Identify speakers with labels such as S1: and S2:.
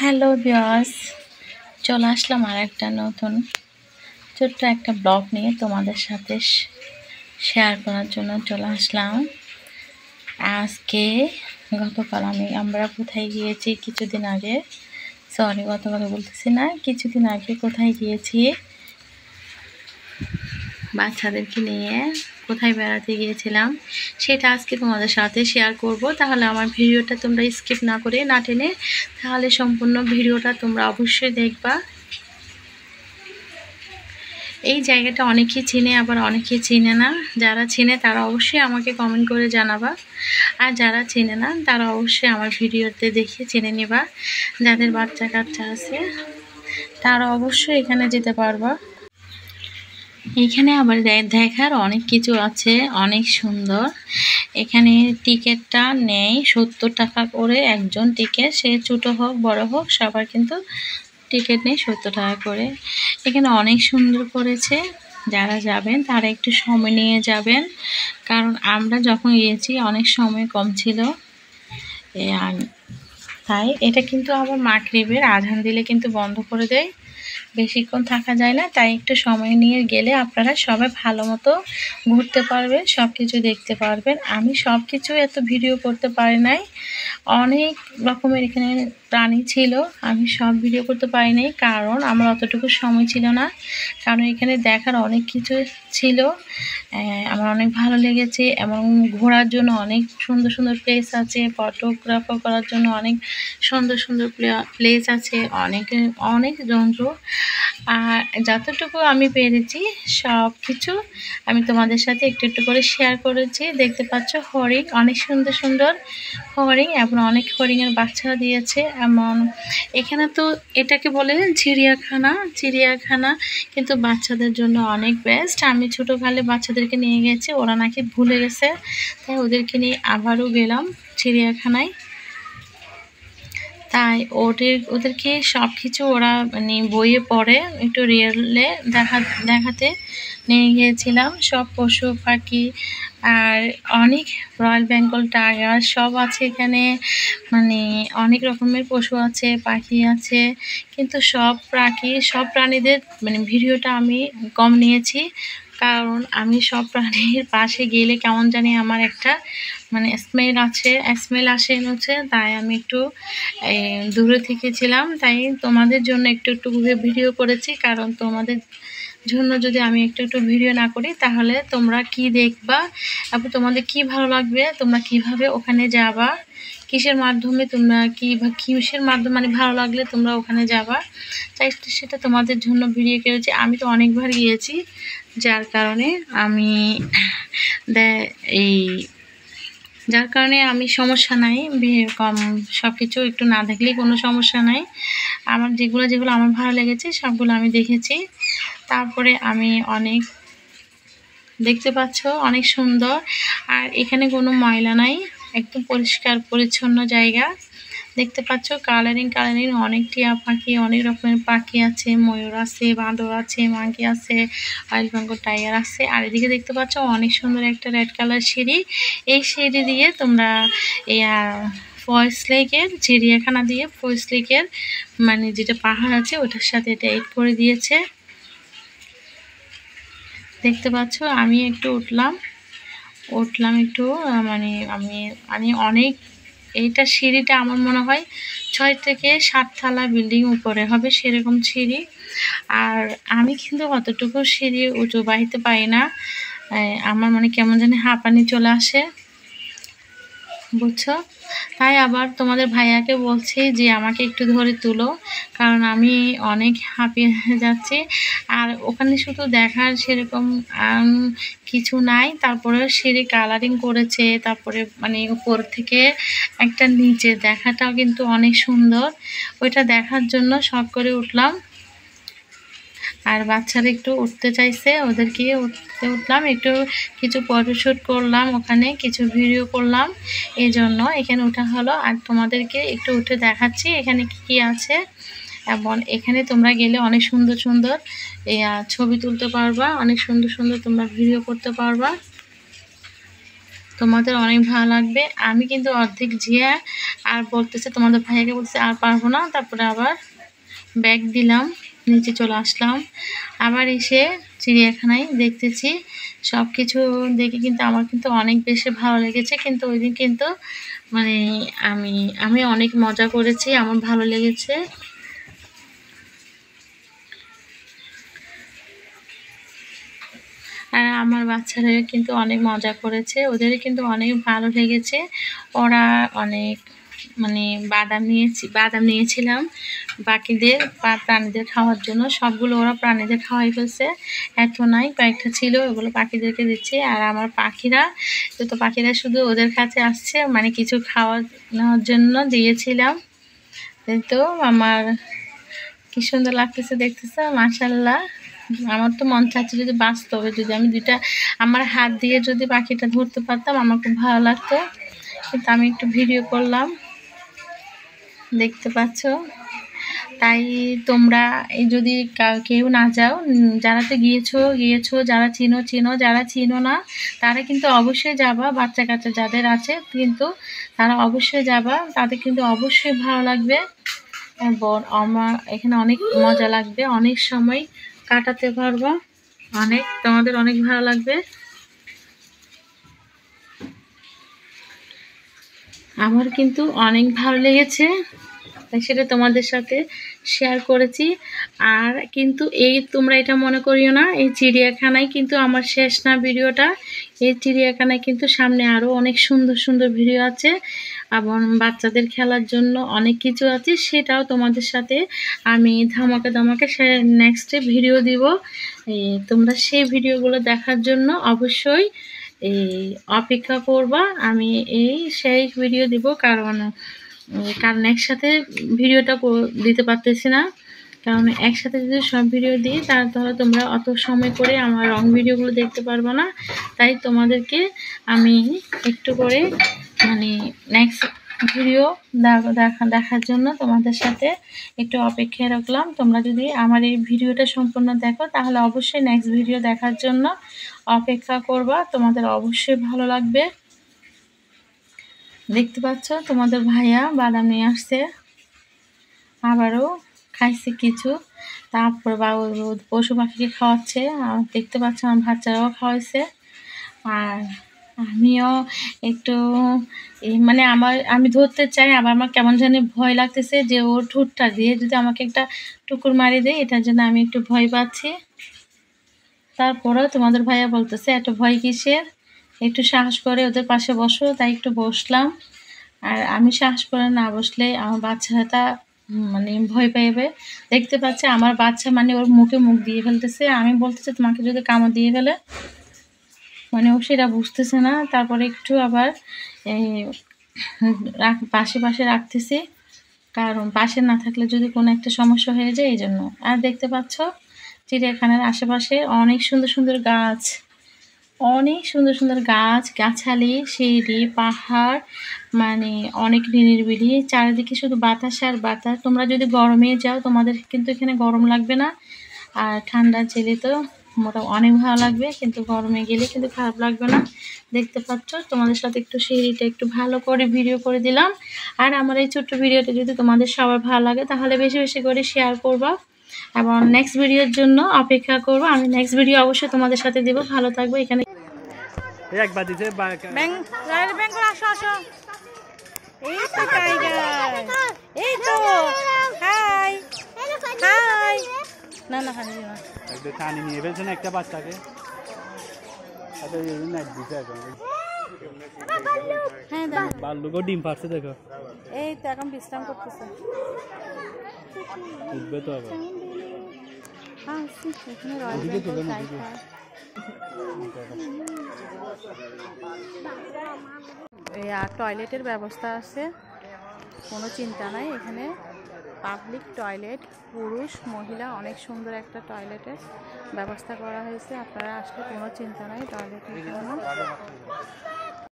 S1: Hello viewers, চলে আসলাম আর একটা নতুন ছোট্ট একটা ব্লগ নিয়ে তোমাদের সাথে শেয়ার করার জন্য চলে আসলাম। আজকে গতকাল আমরা কোথায় গিয়েছি কিছুদিন আগে, গতকাল বলতেছি না, কিছুদিন আগে কোথায় গিয়েছি, বাচ্চাদেরকে নিয়ে কোথায় বেড়াতে গিয়েছিলাম সেটা আজকে তোমাদের সাথে শেয়ার করব। তাহলে আমার ভিডিওটা তোমরা স্কিপ না করে না টেনে তাহলে সম্পূর্ণ ভিডিওটা তোমরা অবশ্যই দেখবা। এই জায়গাটা অনেকেই চিনে, আবার অনেকেই চিনে না। যারা চিনে তারা অবশ্যই আমাকে কমেন্ট করে জানাবা, আর যারা চিনে না তারা অবশ্যই আমার ভিডিওতে দেখে চিনে নেবা। যাদের বাচ্চা কাচ্চা আছে তারা অবশ্যই এখানে যেতে পারবা। এখানে আবার দেখার অনেক কিছু আছে, অনেক সুন্দর। এখানে টিকিটটা নেই 70 টাকা করে একজন টিকিট, সে ছোট হোক বড় হোক সবার কিন্তু টিকিট নেই 70 টাকা করে। এখানে অনেক সুন্দর করেছে, যারা যাবেন তারা একটু সময় নিয়ে যাবেন, কারণ আমরা যখন গিয়েছি অনেক সময় কম ছিল। তাই এটা কিন্তু আবার মাগরিবের আজান দিলে কিন্তু বন্ধ করে দেয়, বেশিক্ষণ থাকা যায় না। তাই একটু সময় নিয়ে গেলে আপনারা সবাই ভালো মতো ঘুরতে পারবেন, সব কিছু দেখতে পারবেন। আমি সব কিছু এত ভিডিও করতে পারি নাই, অনেক রকমের এখানে প্রাণী ছিল, আমি সব ভিডিও করতে পারি নাই কারণ আমার অতটুকু সময় ছিল না। কারণ এখানে দেখার অনেক কিছু ছিল, আমার অনেক ভালো লেগেছে। এবং ঘোরার জন্য অনেক সুন্দর সুন্দর প্লেস আছে, ফটোগ্রাফার করার জন্য অনেক সুন্দর সুন্দর প্লেস আছে, অনেক যন্ত্র। আর যতটুকু আমি পেরেছি সব কিছু আমি তোমাদের সাথে একটু একটু করে শেয়ার করেছি। দেখতে পাচ্ছ হরিণ, অনেক সুন্দর সুন্দর হরিণ, এবং অনেক হরিণের বাচ্চা দিয়েছে। এমন এখানে তো এটাকে বলে চিড়িয়াখানা, কিন্তু বাচ্চাদের জন্য অনেক বেস্ট। আমি ছোটোকালে বাচ্চাদেরকে নিয়ে গেছি, ওরা নাকি ভুলে গেছে, তাই ওদেরকে নিয়ে আবারও গেলাম চিড়িয়াখানায়। তাই ওদেরকে সব কিছু ওরা মানে বইয়ে পড়ে, একটু রিয়েলে দেখাতে নিয়ে গিয়েছিলাম। সব পশু পাখি আর অনেক রয়্যাল বেঙ্গল টাইগার সব আছে এখানে, মানে অনেক রকমের পশু আছে, পাখি আছে। কিন্তু সব প্রাণীদের মানে ভিডিওটা আমি কম নিয়েছি, কারণ আমি সব প্রাণীর পাশে গেলে কেমন জানি আমার একটা মানে স্মেল আসে হচ্ছে, তাই আমি একটু দূরে থেকেছিলাম। তাই তোমাদের জন্য একটু একটু ভিডিও করেছি, কারণ তোমাদের জন্য যদি আমি একটু একটু ভিডিও না করি তাহলে তোমরা কি দেখবা এবং তোমাদের কি ভালো লাগবে, তোমরা কিভাবে ওখানে যাবা, কিসের মাধ্যমে মানে ভালো লাগলে তোমরা ওখানে যাবা, তাই সেটা তোমাদের জন্য ভিডিও করেছি। আমি তো অনেকবার গিয়েছি, যার কারণে আমি সমস্যা নাই, সব কিছু একটু না দেখলেই কোনো সমস্যা নাই। আমার যেগুলো আমার ভালো লেগেছে সবগুলো আমি দেখেছি। তারপরে আমি দেখতে পাচ্ছ অনেক সুন্দর, আর এখানে কোনো ময়লা নাই, একদম পরিষ্কার পরিচ্ছন্ন জায়গা। দেখতে পাচ্ছ কালারিং অনেক টিয়া পাখি, অনেক রকমের পাখি আছে, ময়ূর আছে, বাঁদর আছে, মাঙ্কি আছে, রয়্যাল বেঙ্গল টাইগার আছে। আর এদিকে দেখতে পাচ্ছ অনেক সুন্দর একটা রেড কালার সিঁড়ি, এই সিঁড়ি দিয়ে তোমরা ফরেস্ট লেকের চিড়িয়াখানা দিয়ে ফরেস্ট লেকের মানে যেটা পাহাড় আছে ওটার সাথে এটা এড করে দিয়েছে। দেখতে পাচ্ছ আমি একটু উঠলাম একটু, মানে আমি অনেক, এইটা সিঁড়িটা আমার মনে হয় 6 থেকে 7 তলা বিল্ডিং উপরে হবে সেরকম সিঁড়ি। আর আমি কিন্তু অতটুকু সিঁড়ি উঁচু বাহিতে পারি না, আমার মানে কেমন জানি হাঁপানি চলে আসে, বুঝছো। তাই আবার তোমাদের ভাইয়াকে বলছি যে আমাকে একটু ধরে তুলো, কারণ আমি অনেক হাঁপিয়ে যাচ্ছি। আর ওখানে শুধু দেখার সেরকম কিছু নাই, তারপরে সিঁড়ি কালারিং করেছে, তারপরে মানে উপর থেকে একটা নিচে দেখাটাও কিন্তু অনেক সুন্দর, ওইটা দেখার জন্য শখ করে উঠলাম। আর বাচ্চারা একটু উঠতে চাইছে, ওদেরকে উঠলাম, একটু কিছু ফটোশ্যুট করলাম, ওখানে কিছু ভিডিও করলাম, এই জন্য এখানে ওঠা হলো। আর তোমাদেরকে একটু উঠে দেখাচ্ছি এখানে কি আছে। এবং এখানে তোমরা গেলে অনেক সুন্দর সুন্দর ছবি তুলতে পারবা, অনেক সুন্দর সুন্দর তোমরা ভিডিও করতে পারবা। তোমাদের অনেক ভালো লাগবে। আমি কিন্তু অর্ধেক যেয়ে আর বলতেছে তোমাদের ভাইয়াকে বলছে আর পারবো না, তারপরে আবার ব্যাগ দিলাম, নিচে চলে আসলাম। আবার এসে চিড়িয়াখানায় দেখতেছি সব কিছু দেখে কিন্তু আমার কিন্তু অনেক বেশি ভালো লেগেছে। কিন্তু ওই দিন কিন্তু মানে আমি অনেক মজা করেছি, আমার ভালো লেগেছে। আর আমার বাচ্চারা কিন্তু অনেক মজা করেছে, ওদের কিন্তু অনেক ভালো লেগেছে। ওরা অনেক মানে বাদাম নিয়েছিলাম বাকিদের বা প্রাণীদের খাওয়ার জন্য, সবগুলো ওরা প্রাণীদের খাওয়াই ফেলছে, এত নাই কয়েকটা ছিল, ওগুলো পাখিদেরকে দিচ্ছি। আর আমার পাখিরা শুধু ওদের কাছে আসছে, মানে কিছু নেওয়ার জন্য দিয়েছিলাম। তো আমার কি সুন্দর লাগতেছে দেখতেছে, মাশাআল্লাহ। আমার তো মন চাচ্ছে যদি বাস্তবে যদি আমি আমার হাত দিয়ে যদি পাখিটা ধরতে পারতাম আমার খুব ভালো লাগতো, কিন্তু আমি একটু ভিডিও করলাম, দেখতে পাচ্ছ। তাই তোমরা যদি কেউ না যাও, যারা তো গিয়েছো, যারা চিনো, যারা চিনো না তারা কিন্তু অবশ্যই যাবা। বাচ্চা কাচ্চা যাদের আছে কিন্তু তারা অবশ্যই যাবা, তাদের কিন্তু অবশ্যই ভালো লাগবে। এবং আমার এখানে অনেক মজা লাগবে, অনেক সময় কাটাতে পারবো, তোমাদের অনেক ভালো লাগবে। আমার কিন্তু অনেক ভালো লেগেছে, তাই সেটা তোমাদের সাথে শেয়ার করেছি। আর কিন্তু তোমরা এটা মনে করিও না এই চিড়িয়াখানায় কিন্তু আমার শেষ না ভিডিওটা। এই চিড়িয়াখানায় কিন্তু সামনে আরও অনেক সুন্দর সুন্দর ভিডিও আছে এবং বাচ্চাদের খেলার জন্য অনেক কিছু আছে, সেটাও তোমাদের সাথে আমি ধামাকে নেক্সটে ভিডিও দিব। তোমরা সেই ভিডিওগুলো দেখার জন্য অবশ্যই অপেক্ষা করবা। আমি সেই ভিডিও দিব, কারণ একসাথে ভিডিওটা দিতে পারতেছি না, কারণ একসাথে যদি সব ভিডিও দিই তাহলে তোমরা অত সময় করে আমার রং ভিডিওগুলো দেখতে পারবে না। তাই তোমাদেরকে আমি একটু করে মানে নেক্সট ভিডিও দেখার জন্য তোমাদের সাথে একটু অপেক্ষায় রাখলাম। তোমরা যদি আমার এই ভিডিওটা সম্পূর্ণ দেখো তাহলে অবশ্যই নেক্সট ভিডিও দেখার জন্য অপেক্ষা করবা, তোমাদের অবশ্যই ভালো লাগবে। দেখতে পাচ্ছ তোমাদের ভাইয়া বাদাম নিয়ে আসছে, আবারও খাইছে কিছু, তারপর পশু পাখিকে খাওয়াচ্ছে, দেখতে পাচ্ছ আমার বাচ্চারাও খাওয়াইছে। আর আমিও একটু মানে আমি ধরতে চাই, আবার আমার কেমন জানি ভয় লাগতেছে যে ওর ঠোঁটটা দিয়ে যদি আমাকে একটা টুকুর মারি দেয়, এটার জন্য আমি একটু ভয় পাচ্ছি। তারপরেও তোমাদের ভাইয়া বলতেছে এত ভয় কিসের, একটু সাহস করে ওদের পাশে বসো, তাই একটু বসলাম। আর আমি সাহস করে না বসলে আমার বাচ্চাটা মানে ভয় পাইবে। দেখতে পাচ্ছে আমার বাচ্চা মানে ওর মুখ দিয়ে ফেলতেছে, আমি বলতেছি তোমাকে যদি কামড় দিয়ে ফেলে, মানে ও সেটা বুঝতেছে না। তারপরে একটু আবার পাশে রাখতেছি, কারণ পাশে না থাকলে যদি কোনো একটা সমস্যা হয়ে যায় এই জন্য। আর দেখতে পাচ্ছ চিড়িয়াখানার আশেপাশে অনেক সুন্দর সুন্দর গাছালি, সিঁড়ি, পাহাড়, মানে অনেক নিরিবিলি, চারিদিকে শুধু বাতাস আর বাতাস। তোমরা যদি গরমে যাও তোমাদের কিন্তু এখানে গরম লাগবে না, আর ঠান্ডা জেলে তো অনেক ভালো লাগবে, কিন্তু গরমে গেলে কিন্তু খারাপ লাগবে না। দেখতে পাচ্ছ তোমাদের সাথে একটু সিঁড়িটা একটু ভালো করে ভিডিও করে দিলাম। আর আমার এই ছোট্ট ভিডিওটা যদি তোমাদের সবার ভালো লাগে তাহলে বেশি বেশি করে শেয়ার করবা এবং নেক্সট ভিডিওর জন্য অপেক্ষা করবো। আমি নেক্সট ভিডিও অবশ্যই তোমাদের সাথে দেব। ভালো থাকবো। এখানে
S2: একবার দিতে
S1: আসো। এই তো টাইগার, এই তো হাই হাই। না
S2: একদম টানি নিয়ে ফেলছে না একটা বাচ্চাকে, ভাল্লুকও ডিম পারছে দেখো।
S1: এই তো এখন বিশ্রাম করতেছে,
S2: উঠবে তো আবার।
S1: টয়লেটের ব্যবস্থা আছে, কোনো চিন্তা নাই। এখানে পাবলিক টয়লেট, পুরুষ মহিলা অনেক সুন্দর একটা টয়লেটের ব্যবস্থা করা হয়েছে। আপনারা আসলে কোনো চিন্তা নাই টয়লেটের জন্য।